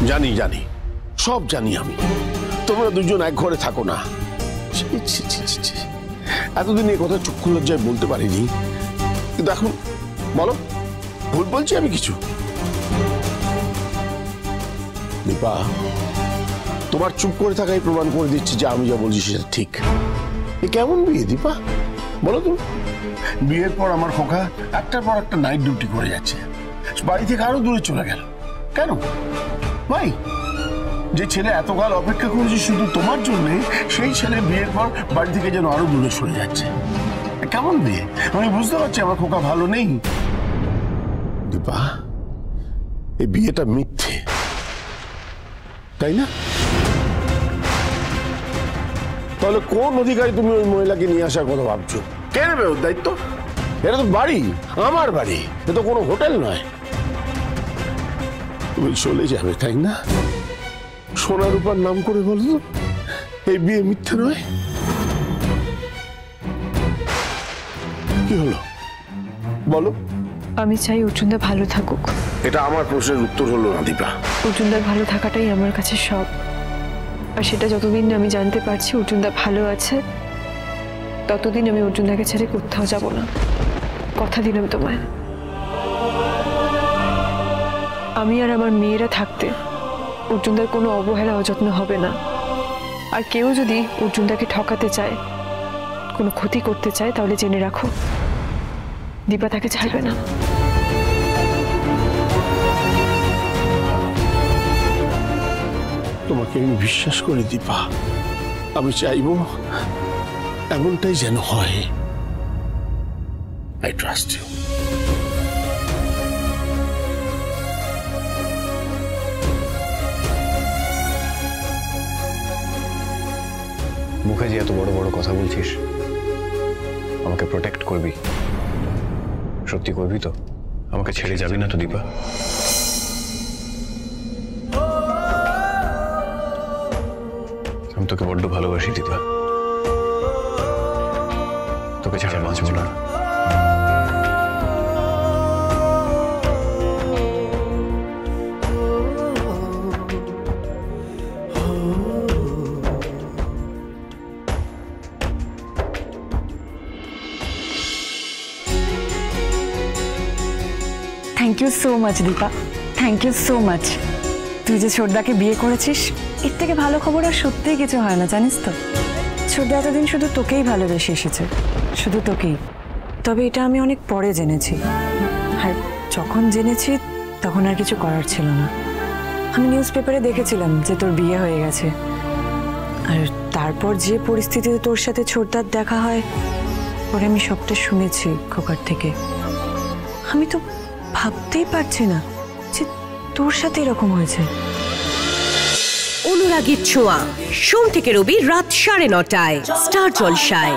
জানি জানি, সব জানি আমি। তোমরা দুজন এক ঘরে থাকো না। এতদিন এই কথা চক্ষু লজ্জায় বলতে পারিনি, কিন্তু এখন বলো, ভুল বলছি আমি কিছু? দীপা, তোমার চুপ করে থাকাই প্রমাণ করে দিচ্ছি যে আমি যা বলছি সেটা ঠিক। এ কেমন বিয়ে দীপা, বলো তুমি? বিয়ের পর আমার খোকা একটার পর একটা নাইট ডিউটি করে যাচ্ছে, বাড়ি থেকে আরো দূরে চলে গেল। কেন ভাই? যে ছেলে এতকাল অপেক্ষা করেছে শুধু তোমার জন্য, সেই ছেলে বিয়ের পর বাড়ি থেকে যেন আরো দূরে সরে যাচ্ছে। কেমন বিয়ে? আমি বুঝতে পারছি আমার খোকা ভালো নেই। দীপা, এই বিয়েটা মিথ্যে, তাই না? তাহলে কোন অধিকারী তুমি ওই মহিলাকে নিয়ে আসার কথা ভাবছো? কে নেবে ওর দায়িত্ব? এটা তো বাড়ি, আমার বাড়ি, এটা তো কোনো হোটেল নয়। তুমি চলে যাবে, তাই না? সোনার উপর নাম করে বলো তো, এই বিয়ে মিথ্যে নয়? কি হলো বলো? আমি চাই অর্জুনদা ভালো থাকুক। এটা আমার প্রশ্নের উত্তর হলো না দীপা। অর্জুনদার ভালো থাকাটাই আমার কাছে সব, আর সেটা যতদিন আমি জানতে পারছি অর্জুনদা ভালো আছে, ততদিন আমি অর্জুনদাকে ছেড়ে কোথাও যাব না। কথা দিলাম তোমায়। আমি আর আমার মেয়েরা থাকতে অর্জুনদার কোনো অবহেলা অযত্ন হবে না। আর কেউ যদি অর্জুনদাকে ঠকাতে চায়, কোনো ক্ষতি করতে চায়, তাহলে জেনে রাখো দীপা তাকে ছাড়বে না। তোমাকে আমি বিশ্বাস করি দীপা, আমি চাইবো এমনটাই যেন হয়। I trust you. মুখে যে এত বড় বড় কথা বলছিস, আমাকে প্রোটেক্ট করবি, সত্যি করবি তো? আমাকে ছেড়ে যাবি না তো দীপা? আমি তোকে বড্ড ভালোবাসি দীপা, তোকে ছাড়া বাঁচব না। Thank you so much Dipa, thank you so much. তুই যে ছোটদাকে বিয়ে করেছিস, এর থেকে ভালো খবর আর সত্যিই কিছু হয় না, জানিস তো? ছোটদা এতদিন শুধু তোকেই ভালোবেসে এসেছে, শুধু তোকেই। তবে এটা আমি অনেক পরে জেনেছি, আর যখন জেনেছি তখন আর কিছু করার ছিল না। আমি নিউজ পেপারে দেখেছিলাম যে তোর বিয়ে হয়ে গেছে, আর তারপর যে পরিস্থিতিতে তোর সাথে ছোটদার দেখা হয়, পরে আমি সবটা শুনেছি খোকার থেকে। আমি তো ভাবতেই পারছি না যে তোর সাথে এরকম হয়েছে। অনুরাগীর ছোঁয়া, সোম থেকে রবি রাত 9:30টায় স্টার জলসায়।